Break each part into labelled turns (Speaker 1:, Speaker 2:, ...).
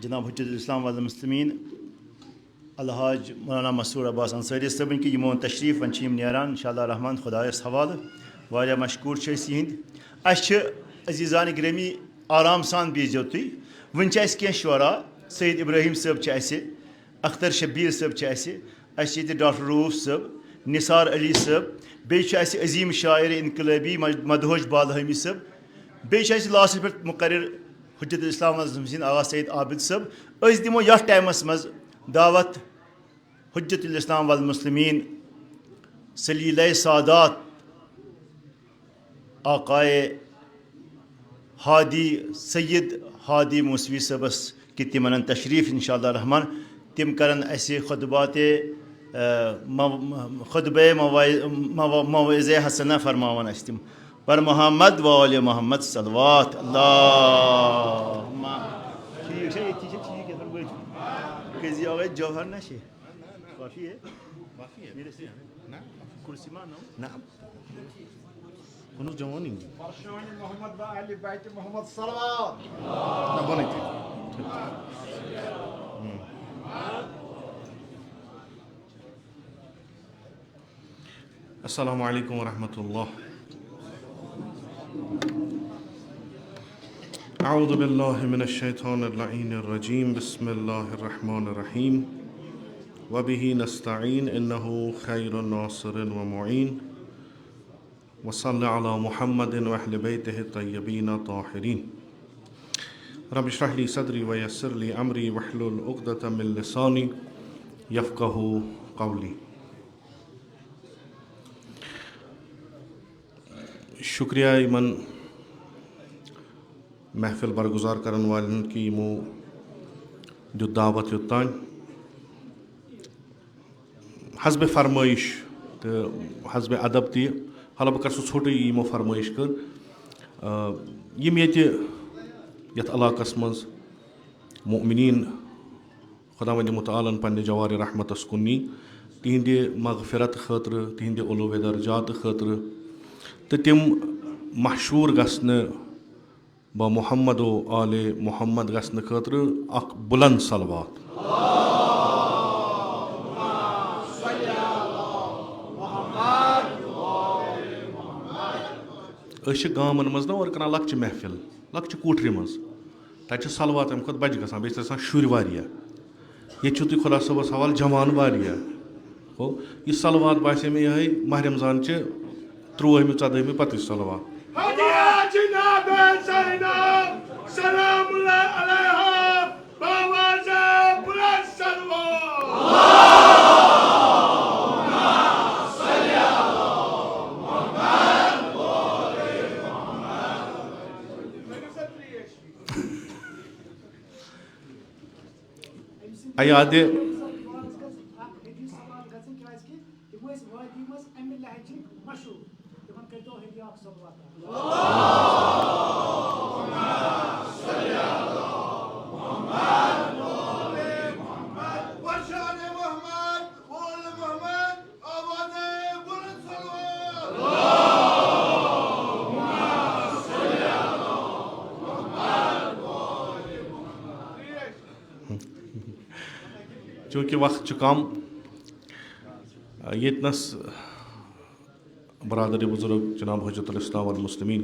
Speaker 1: जनाब हुज्जतुल इस्लाम वल मुस्लिमीन अलहाज मौलाना मसूर अब्बास अंसारी सबन की यमो तशरीफ वन नेरान इंशाअल्लाह रहमान खुदायस हवाले वारिया मशकूर अजीज़ान गिरामी आराम सान बीजो तुई वन कह शुरा सईद इब्राहिम साहब अख्तर शब्बीर साहब डॉक्टर रूफ साहब निसार अली साहब बे अजीम शायर इनकलाबी मदहोश बालहमी साहब बे लास्ट पे मुकर्रर हुज्जतुल इस्लाम वल मुस्लिमीन आगा सईद आबिद साहब दिमो यथ टाइमस मज दावत हुज्जतुल इस्लाम वल मुस्लिमीन सलील सादात आकाए हादी सैयद हादी मूसवी सबस कि तिमन तशरीफ इंशाअल्लाह रहमान तिम करन ऐसे खुतबात खुतबे मवाइज़ हसना फरमावन अस तिम पर मोहम्मद वाल मोहम्मद सलवात अल्लाहुम्मा ठीक है ठीक है ठीक है कजी आवे जौहर नशे काफी है मेरे से ना कुर्सी मा ना
Speaker 2: Bunu जवानी
Speaker 3: Barshani Muhammad ve Ali Beyti Muhammad salavat.
Speaker 2: ना बने थे अस्सलामु अलैकुम व रहमतुल्लाह अऊज़ु बिल्लाहि मिनश शैतानिर लईनिर रजीम बिस्मिल्लाहिर रहमानिर रहीम व बिही नस्तईन इन्नहु खैरुन नासिरिन व मुईन वसल्लि अला मुहम्मदिन व अहलि बैतिहि तय्यबीन ताहिरीन रब्बि इश्रह ली सदरी व यस्सिर ली अमरी वहलुल उक़दतम मिन लिसानी यफ़क़हू क़ौली। शुक्रिया इमन महफिल बरगुजार करन वालन की मो जो दावत युत्तान हस्ब फरमाइश तो हस्ब अदब ती हाला बह कर सो छोटे यमो फरमाइश कर यम यत इलाकस मज मोमिनीन खुदावंद मुतआलन पन्ने जवार रहमतस कुन नी तिहंद मगफिरत खतर तिहंद उलूव दर्जात खतर तो तिम मशहूर गसन ब मोहम्मद व आले मोहम्मद गसन खतर अख बुलंद सलवात गामन मज ना और कर लक्च महफिल लक्च कूटरि मज तक सलवात अम खुद बज गसान बेस शुर वारिया ये तुम खुदा सबस हवाल जवान वारिया हो यह सलवात बासे मे यह माह रमजान 13 14 पत सलवात अयाद चूँकि वक्त कम यतनस बरदर बुजुर्ग जनाब हुज्जतुल इस्लाम वल मुस्लिमीन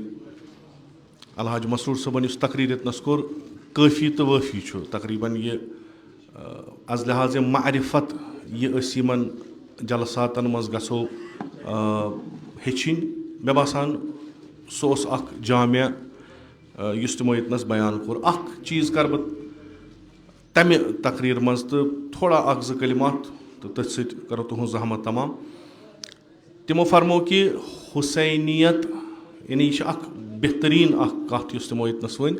Speaker 2: अलहाज मसरूर सबन इस तकरीर यतनस कोर काफ़ी तो वफ़ी तकरीबन ये अज लिहाज मारिफत ये यमन जलसातन मज गो हेचिन मे बासान सो जामिया तमो यतनस बयान कोर चीज़ कर बह तमें तकरीर मज तो थोड़ा 2 कलिमात तो तथ सत करो तुहज जहमत तमाम तिमो फरमो कि हुसैनियत यानी यह बेहतरीन कत तमो यतनस वन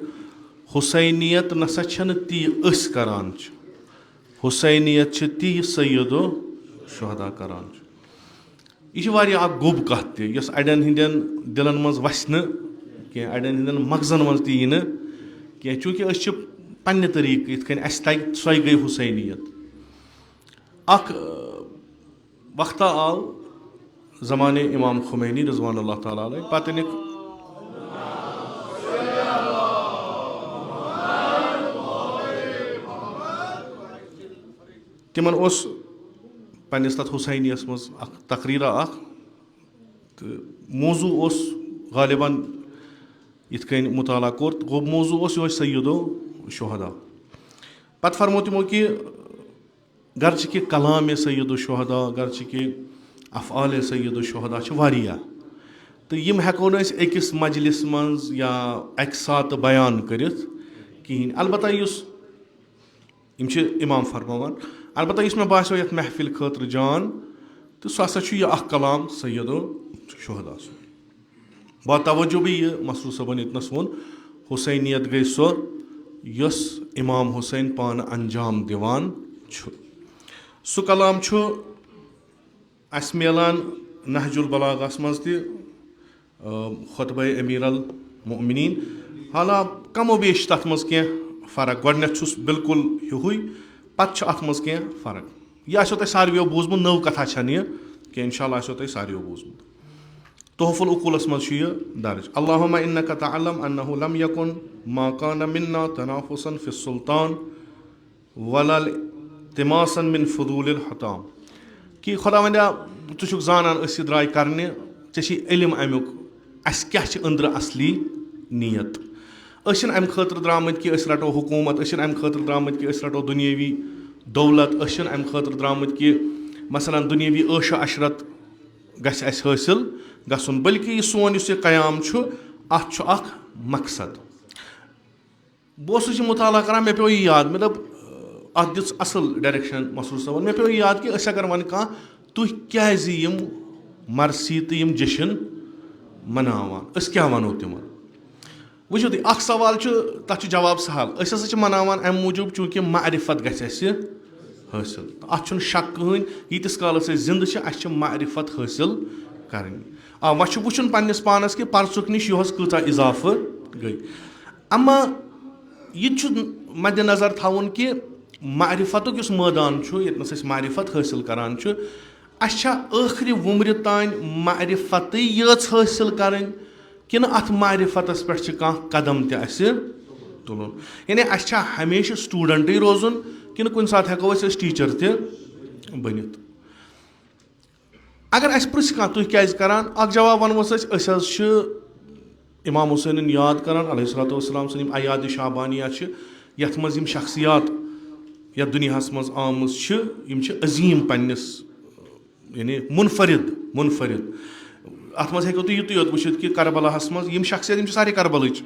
Speaker 2: हुसैनियत नसा ती अस करान हुसैनियत ती सैयदो शुहदा करान यह गुब कत यस अड़न हंदन दिलन मज वस अड़न हंदन मगजन मज ती कह चूँकि पन्ने तरीक इतकन अस तक सो गई हुसैनियत वक्त आव ज़माने इमाम खुमैनी रज़वानुल्लाह ताला अलैह पत تِمن اوس پنٛنِس تَتھ حُسینِیَس منٛز اکھ تقریٖرا اکھ تہٕ موضوٗع اوس غالِباً یِتھ کٔنۍ مُطالعہ کوٚر تہٕ گوٚو موضوٗع اوس یِہوے سیدو شُہدا. پتہٕ فرمو تِمو کہِ گرچہِ کہِ کلام سیدو شُہدا گرچہِ کہِ افعالِ سیدو شُہدا چھِ واریاہ تہٕ یِم ہٮ۪کو نہٕ أسۍ أکِس مجلِس منٛز یا اکہِ ساتہٕ بیان کٔرِتھ کِہیٖنۍ. البتہ یُس یِم چھِ اِمام فرماوان البتہ یُس مےٚ باسیٚو یَتھ محفِل خٲطرٕ جان تہٕ سُہ ہسا چھُ یہِ اکھ کلام سیدو شُہدا سُنٛد. باتوجہ بیٚیہِ یہِ مسروٗر صٲبن ییٚتنس ووٚن حُسینیت گٔے سۄ یۄس اِمام حُسین پانہٕ انجام دِوان چھُ. سُہ کلام چھُ اَسہِ مِلان نہج البلاغس منٛز تہِ خۄطبے امیٖر المؤمنیٖن. حالانٛکہِ کم و بیش چھِ تَتھ منٛز کینٛہہ فرق. گۄڈنٮ۪تھ چھُس بِلکُل ہیُوُے پتہٕ چھِ اَتھ منٛز کینٛہہ فرق. یہِ آسیو تۄہہِ ساروِیو بوٗزمُت نٔو کتھا چھنہٕ یہِ کینٛہہ انشاء اللہ آسیو تۄہہِ ساروِیو بوٗزمُت. تحف العقوٗلس منٛز چھُ یہِ درج اللہُمہ انکا تعلم انہ لم یکن ما کان منا تنافسن فی السلطان ولا التماسا من فضول الحتام. کہِ خۄدا ونٛدیا ژٕ چھُکھ زانان أسۍ یہِ درٛاے کرنہِ ژےٚ چھِ علم امیُک اَسہِ کیاہ چھِ أنٛدرٕ اصلی نیت. أسۍ چھِنہٕ امہِ خٲطرٕ درٛامٕتۍ کہِ أسۍ رٹو حکوٗمت أسۍ چھِنہٕ امہِ خٲطرٕ درٛامٕتۍ کہِ أسۍ رٹو دُنیٲوی دولت أسۍ چھِنہٕ امہِ خٲطرٕ درٛامٕتۍ کہِ مثلاً دُنیٲوی عٲشو عشرت گژھِ اَسہِ حٲصِل گژھُن بٔلکہِ یہِ سون یُس یہِ قیام چھُ اَتھ چھُ اکھ مقصد. بہٕ اوسُس یہِ مُطالعہ کران مےٚ پیوٚو یہِ یاد مےٚ دوٚپ اَتھ دِژ اَصٕل ڈایریکشن مسروٗر صٲبن. مےٚ پیوٚو یہِ یاد کہِ أسۍ اگر وَنہٕ کانٛہہ تُہۍ کیازِ یِم مرثی تہٕ یِم جشن مناوان أسۍ کیاہ وَنو تِمن. وٕچھِو تُہۍ اکھ سوال چھُ تَتھ چھُ جواب سہل. أسۍ ہسا چھِ مناوان اَمہِ موٗجوٗب چوٗنٛکہِ معرفت گژھِ اَسہِ حٲصِل. اَتھ چھُنہٕ شک کٕہٕنۍ ییٖتِس کالس أسۍ زِندٕ چھِ اَسہِ چھِ معرفت حٲصِل کرٕنۍ. وۄنۍ چھُ وٕچھُن پنٕنِس پانس کہِ پرژُک نِش یِہُس کۭژاہ اِضافہٕ گٔے. اما یہِ تہِ چھُ مدِ نظر تھاوُن کہِ معرفتُک یُس مٲدان چھُ ییٚتنس أسۍ معرفت حٲصِل کران چھُ اَسہِ چھا ٲخرِ وُمرِ تانۍ معرفتٕے یٲژ حٲصِل کرٕنۍ کِنہٕ اَتھ معرفتس پٮ۪ٹھ چھِ کانٛہہ قدم تہِ اَسہِ تُلُن. یعنی اَسہِ چھا ہمیشہِ سٹوٗڈنٛٹٕے روزُن کِنہٕ کُنہِ ساتہٕ ہٮ۪کو أسۍ ٹیٖچر تہِ بٔنِتھ. اگر اَسہِ پرٛژھِ کانٛہہ تُہۍ کیازِ کران اکھ جواب وَنوس أسۍ حظ چھِ اِمام حُسینُن یاد کران علیہ الصلاتُ وسلام سٕنٛدۍ یِم ایادِ شعبانیہ چھِ یتھ منٛز یِم شخصیات یتھ دُنیاہس منٛز آمٕژ چھِ یِم چھِ عظیٖم پنٕنِس یعنی منفرد اتھ منٛز ہیٚکِو تُہۍ یِتُے یوت وٕچھِتھ کہِ کربلاہس منٛز یِم شخصیت یِم چھِ سارے کربلٕچ.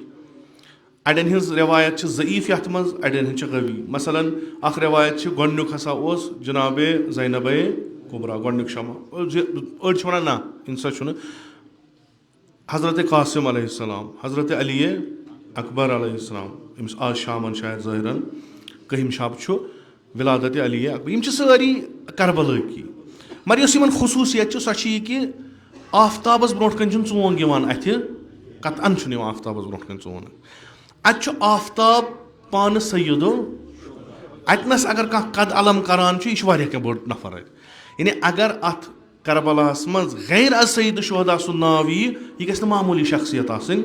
Speaker 2: اڑٮ۪ن ہٕنٛز رِوایت چھِ ضعیٖف یتھ منٛز اڑٮ۪ن ہٕنٛز چھِ قوی. مثلاً اکھ رِوایت چھِ گۄڈنیُک ہسا اوس جِنابے زینبے کُبرا گۄڈنیُک شمع. أڑۍ چھِ ونان نہ اِنسا چھُنہٕ حضرت قاسِم علیہ السلام حضرت علی اکبر علیہ السلام أمِس آز شامن شاید ظٲہرن کٔہِم شب چھُ ولادت علی اکبر. یِم چھِ سٲری کربلٲکی. مگر یۄس یِمن خصوٗصیت چھِ سۄ چھِ یہِ کہِ آفتابس برونٛٹھ کنۍ چھُنہٕ ژونٛگ یِوان اَتھِ قطعن چھُنہٕ یِوان آفتابس برونٛٹھ کنۍ ژونٛگ. اتہِ چھُ آفتاب پانہٕ سیدو اتنس اگر کانٛہہ قد علم کران چھُ یہِ چھُ واریاہ کینٛہہ بوٚڑ نفر اتہِ. یعنی اگر اتھ کربلاہس منٛز غیر از سیدٕ شُہدا سُنٛد ناو یی یہِ گژھِ نہٕ معموٗلی شخصیت آسٕنۍ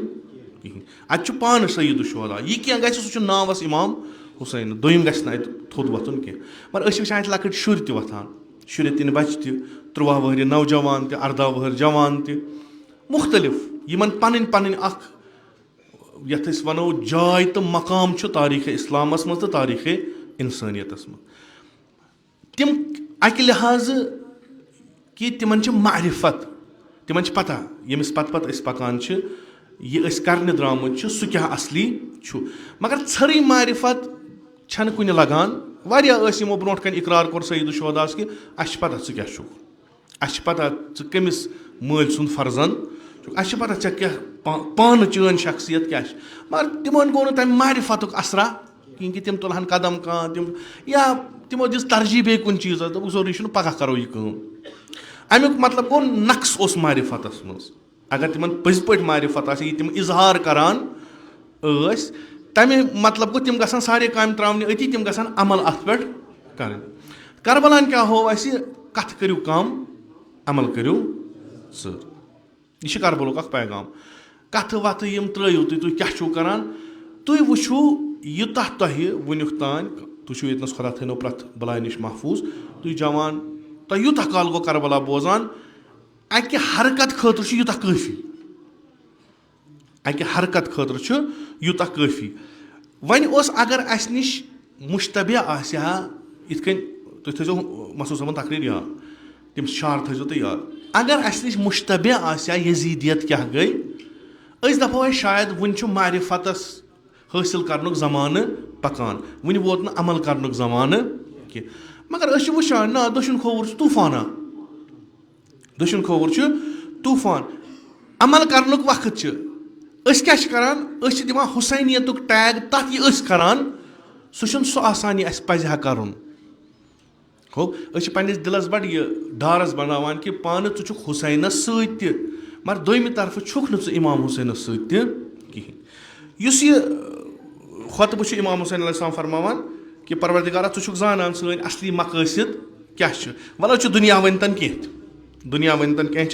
Speaker 2: کِہینۍ. اتہِ چھُ پانہٕ سیدٕ شُہدا یہِ کینٛہہ گژھِ سُہ چھُ ناوس اِمام حُسین دوٚیِم گژھِ نہٕ اتہِ تھوٚد وۄتھُن کینٛہہ. مگر أسۍ چھِ وٕچھان اتہِ لۄکٕٹۍ شُرۍ تہِ وۄتھان شُرٮ۪تِنۍ بچہِ تہِ 13 وٕہٕرۍ نوجوان تہِ 14 وٕہٕرۍ جوان تہِ مُختٔلِف یِمن پنٕنۍ اکھ یتھ أسۍ ونو جاے تہٕ مقام چھُ تٲریٖخے اِسلامس منٛز تہٕ تٲریٖخے اِنسٲنیتس منٛز. تِم اکہِ لحاظہٕ کہِ تِمن چھِ معرفت تِمن چھِ پتہ ییٚمِس پتہٕ أسۍ پکان چھِ یہِ أسۍ کرنہِ درٛامٕتۍ چھِ سُہ کیاہ اصلی چھُ. مگر ژھٔرٕے معرفت چھنہٕ کُنہِ لگان. واریاہ ٲسۍ یِمو برونٛٹھ کنۍ اقرار کوٚر سیدٕ شُہداہس کہِ اَسہِ چھِ پتہ ژٕ کیاہ چھُکھ اَسہِ چھِ پتہ ژٕ کٔمِس مٲلۍ سُنٛد فرزن چھُکھ اَسہِ چھِ پتہ ژےٚ کیاہ پانہٕ چٲنۍ شخصیت کیاہ چھِ. مگر تِمن گوٚو نہٕ تَمہِ معرفتُک اثرا کِہیٖنۍ کہِ تِم تُلہن قدم کانٛہہ تِم یا تِمو دِژ ترجیح بیٚیہِ کُنہِ چیٖزس دوٚپُکھ ضروٗری چھُنہٕ پگہہ کرو یہِ کٲم. امیُک مطلب گوٚو نقٕص اوس معرفتس منٛز. اگر تِمن پٔزۍ پٲٹھۍ معرفت آسہِ یہِ تِم اِظہار کران ٲسۍ تَمہِ مطلب گوٚو تِم گژھن سارے کامہِ ترٛاونہِ أتی تِم گژھن عمل اَتھ پٮ۪ٹھ کرٕنۍ. کربلاہن کیاہ ہوو اَسہِ کتھٕ کٔرِو کم عمل کٔرِو ژٔر. یہِ چھِ کربلُک اکھ پیغام. کتھٕ وتھٕ یِم ترٛٲیِو تُہۍ کیاہ چھِو کران تُہۍ وٕچھِو یوٗتاہ تۄہہِ وٕنیُک تانۍ तुम ये खुदा थो प्रथ बलाय नश महफूज तुम जवान तो यूत काल गो करबला बोजान अकि हरकत खतर यूत काफी अकि हरकत खतर यूत काफी वन अगर अस नश मुश्तबे इत तुम थो मसूद साहब तकरीर याद तम शार थो तुम याद अगर अस नश मुश्तबे यजीदियत क्या गई अस दपो शायद वन मारिफतस हासिल कर जमाना पकान वन वोत न अमल कर जमाना कह मगर वुचान ना दशुन खोवर तूफाना दशुन खोवर तूफान अमल कर वक्त क्या दिवान हुसैनियत टैग तथ यह करान सह आसान यह पजह कर हो पन्निस दिलस बड़ यह डारस बनावान कि पान छु हुसैनस सत्य मगर दोयमि तरफ छुक न इमाम हुसैनस सत्य कहें यह खुतब इमाम हुसैन अलैहिस्सलाम फरमावान कि परवरदिगारा छु जानान सन असली मकसद क्या वल दुनिया वनतन कह दुनिया वनतन कह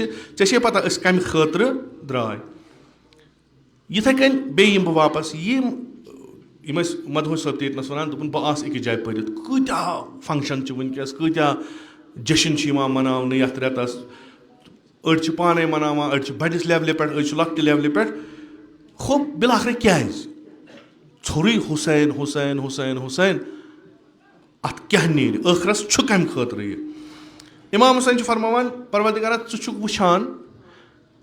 Speaker 2: चे पता कम खतर द्राय यथे कन बे वापस मदहूस साहब तस वन दोपन बह अकिस जाए पढ़ कत्या फंक्शन वनकस कत्या जश्न मनाने ये रेतस अड़ पाने मनावान अड़ बड़िस लेवल पे अड़ लक्ट लेवल पे खो बिलाखिर क्या ोरुई हुसैन हुसैन हुसैन हुसैन अत क्या नीर ٲखरस छु कम खतर यह इमाम हुसैन फरमावान परवरदिगारा छु वुचान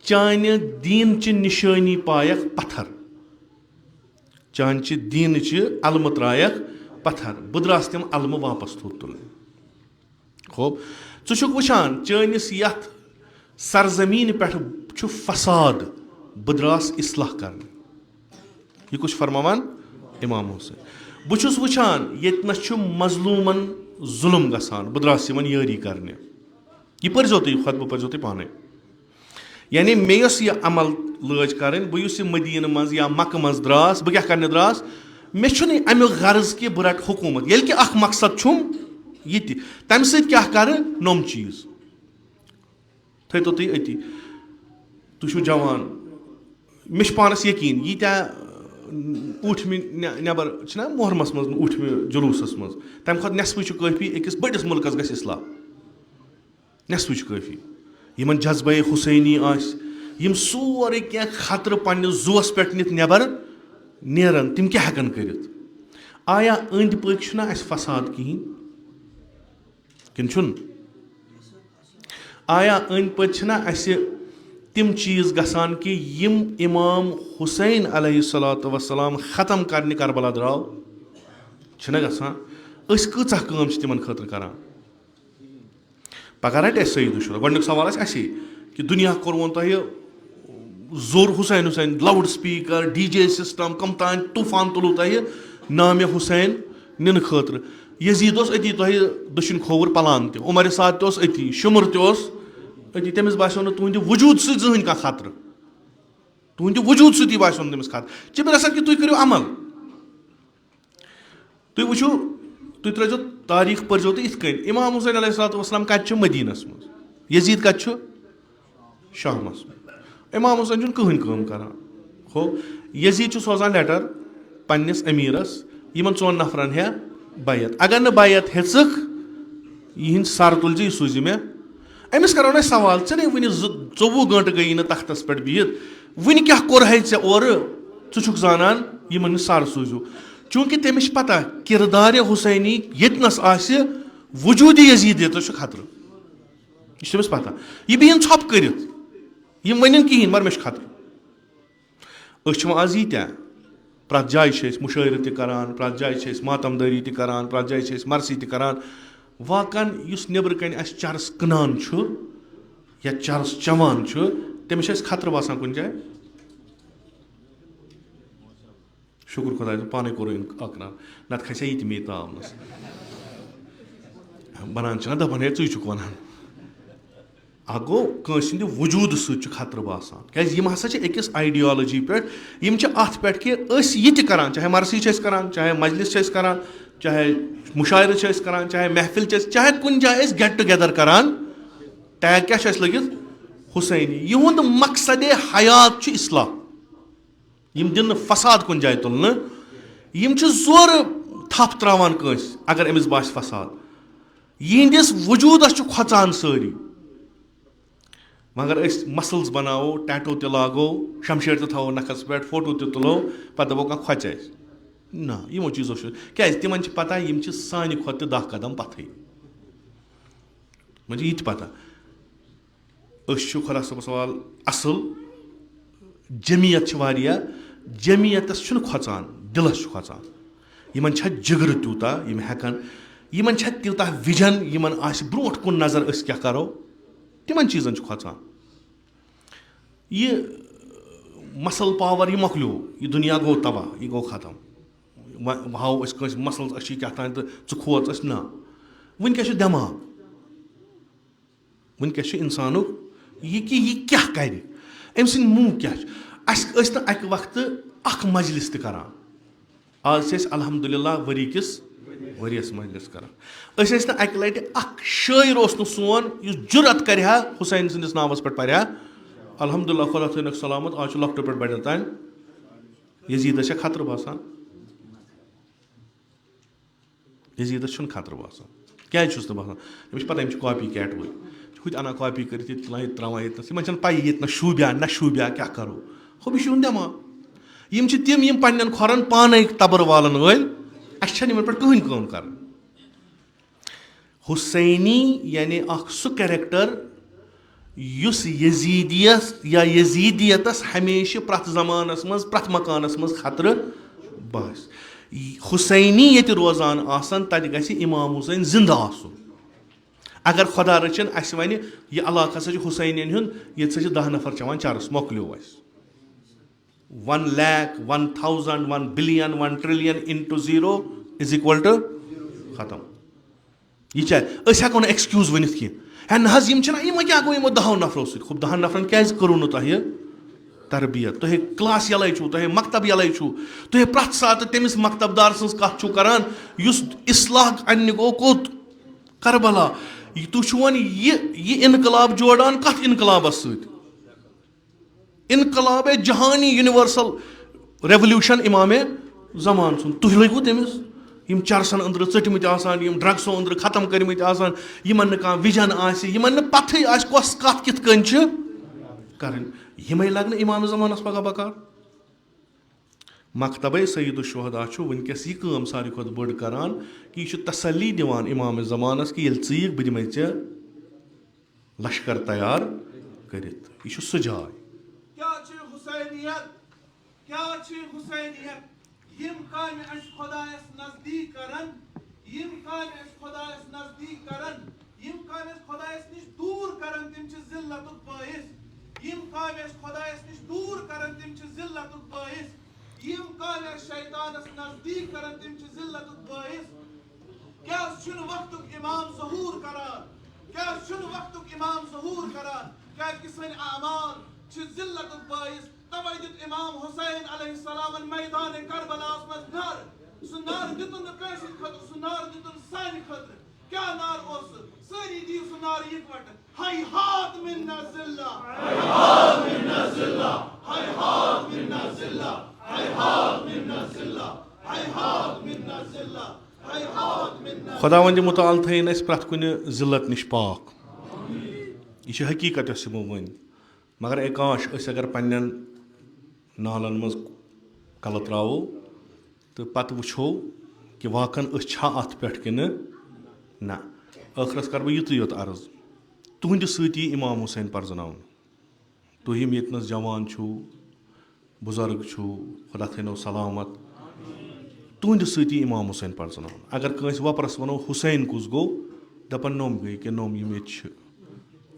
Speaker 2: चाने दीन ची निशानी पायक पत्थर चान ची दीन ची अलम त्रायक पत्थर बह द्रास तम अलम वापस थोर तुल खूब छु वुचान चानिस यथ सरजमीन पे फसाद बह द्रास इस्लाह कर यह कुछ फरमावान इमाम हुसैन बहुस वुचान यतनस मजलूमन जुल्म गसान बह द्रास यारी करने यह पर्जो तुम खुतब पर्जो तुम पाने यानी मे यह अमल लज कर बहुत मदीन मज या मक मज द्रास बह क्या करने द्रास मे अमुक गर्ज कि बह रट हुकूमत ये कि अख मकसद छुम ये तम क्या कर नम चीज थो तुम अति तुम जवान मे पानस यकीन यीत्या ऊठमि नबर मोहरमस मज ऊठमि जुलूसस मज तम खुद नेसफ काफी अकिस बड़िस मुल्कस गस इस्लाह नेसफ काफी यमन जज्बे हुसैनी यम सोरे क्या खतर पन्ने जोस पे नित नबर नेरन तम क्या हेकन कर आया अंद पक फसाद कहें किन आया अंद पक तिम चीज गसान कि यम इमाम हुसैन अलैहिस्सलातु वस्सलाम ख़त्म करने करबला द्राव गसान कचा कम तिमन खतर करान पगह रट सही दुशुरा गोडनुक सवाल कि दुनिया कोरवन तह जोर Hussain Hussain loudspeaker DJ system कम तान तूफान तुलु तह नाम हुसैन निन खतर यजीद अति तह दशिन खोवर पलान त उमर साद अति शुमर अति तमिस बासो न तुंद वजूद सहन कह खतर तुंद वजूद सती बासो तमिस खतर चिप रसन कि तुम करो अमल तुम वो तुम त्रो तारीख पर्जो तो इत इमाम हुसैन अलैहिस्सलातु वस्सलाम कत मदीनस मज यजीद कत शामस इमाम हुसैन कहन काम करान हो यजीद सोजान लेटर पन्निस अमीरस यमन 4 नफरन है बैत अगर न बैत हेक यह सर तुल यह सूज मे अमिस करो ना सवाल ऐ वन 24 घंटे गई न तख्तस पे बिहित वन क्या कोर ऐ और छु जानान यमन सर सूजू चूंकि तमिस पता किरदार हुसैनी यतनस वजूद यजीदियत खतर यह तमिस पता यह बिहन छप कर वन कहें मगर मे खतर आज यीत्या प्रत जाए मुशायर तरान प्रत जाए मातमदारी तरान प्रत जाए मरसी तरान वाकन नबर कन चरस कनान या चरस चवान तमिस खतर बसान कुन जाए शुक्र खुदा पाने कोर अकना नत खस ये मे तावनस बनान दपान है चुक वनान गो कंद वजूद सत खतर बसान क्या हसा अकिस आइडियालॉजी पे अत पे कि यह करान चाहे मरसी करान चाहे मजलिस करान चाहे मुशायर करान चाहे महफिल चाहे कुन जाए गेट टुगेदर करान टैग क्या लगित हुसैनी यहुंद मकसद हयात इस्लाह यम दिन फसाद कुन जाए तुलन जोर थप त्रावान कंस अगर अमिस बास फसाद यिंदिस वजूदस खोचान सारी मगर मसल्स बनाओ टैटो ते लागो शमशेर ते थो नखस पे फोटो ते तुलो पता दपो कह खोच ना यमो चीजों क्या तिमन पता यम सानि खोत 10 कदम पथे मुझे ये पता खुदा सब सवाल असल जमीयत जमीयतस खोचान दिलस खोचान यमन जिगर तूता यम हेकन यमन तूता विजन यमन ब्रोट कुन नजर क्या करो तिमन चीजन खोचान ये मसल पावर ये मकलो ये दुनिया गो तबाह ये गो खत्म हाओ मसल्स क्या तान तो खोच ना वनकस दिमाग वनकस इंसानु ये कि यह क्या कर अम सद मुँह क्या अक वक्त अख मजलिस करान आज अल्हम्दुलिल्लाह वरी किस वरियस मजलिस करान अक लट अख शायर सोन जुरत कर हुसैन सदिस नामस पे पढ़ा अल्हम्दुलिल्लाह खुदा थन सलामत आज लकटो पे बड़न तान यजीदस खतर बसान यजीदस खतर बसान क्या बसान अमिस पता कॉपी कैट वो हुत अना कॉपी कर त्रावान ये पाई ये शूब्या न शूब्या क्या करो हो बह दिमाग यम तिम यम पन्न खोरन पान तबर वालन वल अन पे कहन कम कर हुसैनी यानी सह कैरेक्टर युस यजीदियस या यजीदियतस हमेशा प्रथ जमानस मज प्रथ मकानस मज खतर बस हुसैनी ये रोजान आसन तत गि इमाम हुसैन जिंदा आसुन अगर खुदा रचन अस वन यह इलाका सा हुसैन ये 10 नफर चवान चरस मोकलो 1 lakh 1000 1 billion 1 trillion into 0 is equal to खत्म यह हेको ना एक्सक्यूज वन कह ना यम क्या गो यमो 10 नफरों सत खूब 10 नफरन क्या करू ना तुह तरबियत तुह क्लास यल तुह मकतब यल तुह प्रथ सात तमिस मकतबदार सज कत करान इस्लाह अन्न गो कोत करबला तुम यह इनकलाब जोड़ान कत इनकलाबस इनकलाब जहानी यूनिवर्सल रेवल्यूशन इमाम जमान सुन तुह लगू तमिस यम चरसन अंदर चटमित आसान यम ड्रग्सों अंदर खत्म करमित आसान यमन कह विजन यमन पथे कस कत कित कन यमे लग इमाम जमानस पगह बकार मकतब सईद शुहदा वनकस यह काम सारी खुद बड़ करान कि यह तसल्ली दिवान इमाम जमानस कि यह बह दिमे ऐ लश्कर तैयार कर यह सह जाय
Speaker 4: यम काम खुदायस नजदीक करन यम काम खुदायस नजदीक करन यम काम खुदायस निश दूर करन तिम छ जिल्लतुक बाइस यम काम खुदायस निश दूर करन तिम छ जिल्लतुक बाइस यम काम शैतानस नजदीक करन तिम छ जिल्लतुक बाइस क्या सुन वक्तुक इमाम ज़हूर करान क्या सुन वक्तुक इमाम ज़हूर करान क्या किसन अमाल छ जिल्लतुक बाइस तब इमाम हुसैन अलैहिस्सलाम मैदान करबलास मज नार सु नार दितुन कैसे खतर सु नार दितुन सानि खतर क्या नार ओस सारी दी सु नार इकवट hayhat minna zilla hayhat minna zilla hayhat minna zilla hayhat minna zilla hayhat minna zilla hayhat minna
Speaker 2: खुदावंद मुताल थन प्रथ कुन जिल्लत निश पाक यह हकीकत यमो वन मगर काश अगर पन्न नालन मज कल त्रो तो पत वो कि वाकन अत पे कि ना आखरस कर बह युत योत अर्ज तुहद सती इमाम हुसैन परजन तुम ये जवान बुजुर्ग खुदा थो सलामत तुहद सती इमाम हुसैन परजन अगर कंस वपरस वनो हुसैन कुस गो दपन नोम गई कि नोम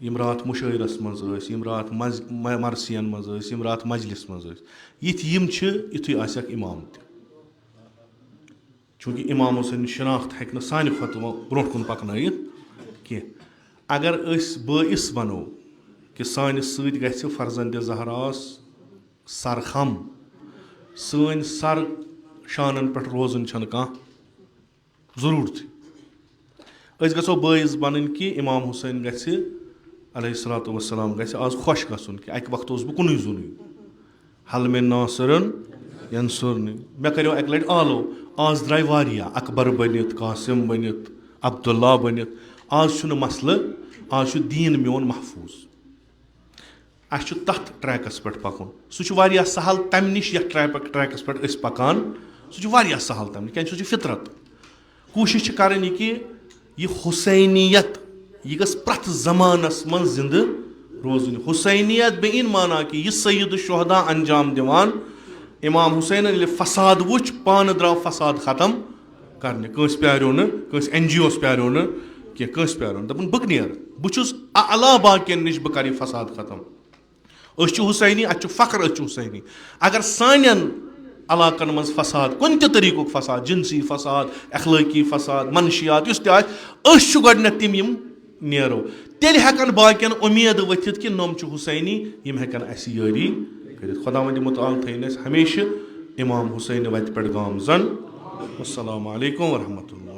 Speaker 2: यम रात मुशायरस मज यम रात मरसियन मज यम रात मजलिस मज यम युथु आसक इमाम चूँकि इमाम हुसैन शनाख्त हेक सानि खुद ब्रो कुन पकन कह अगर बाइस वनो कि सानिस सत गि फर्जंद जहरास सरखम सन सर शानन पे रोजन कह जरूरत गो बाइस बन कि इमाम हुसैन गि अलैहिस्सलातु वस्सलाम गि आज खुश गन कि अक वक्त बह कुन जुन हल में नासरन यंसुरनी मे करो एक लट आलो आज द्राय वारिया अकबर बनित कासिम बनित अब्दुल्ला बनित आज छुन मसले आज दीन मोन महफूज अस तथ ट्रैकस पे पकुन सह सहल तम निश ट्रैकस पे पकान सह सहल तम क्या सह फितरत कोशिश कर कि यह हुसैनियत यह गस प्रथ जमानस मन जिंद रोजन हुसैनियत बे इन माना कि यह सईद शुहदा अंजाम दिवान इमाम हुसैन ये फसाद वुच पान द्राव फसाद खत्म करने कंस प्यारो न कंस NGOs प्यारो न कि कंस प्यारो दपन बह नेर बहुस अला बाकियन निश बह कर फसाद खत्म हुसैनी अ फख्र हुसैनी अगर सानियन इलाकन मज फसाद कुन तरीक़ुक फसाद जिनसी फसाद अखलाकी फसाद मनशियात उस गडनक तिम यम नेरो तेल हेकन बाकियन उम्मीद वथित कि नम हुसैनी यम हेकन अस यारी कर खुदावंद मुताल थैन हमेशा इमाम हुसैन वत पे गाम जन अस्सलामु अलैकुम वरहमतुल्लाह।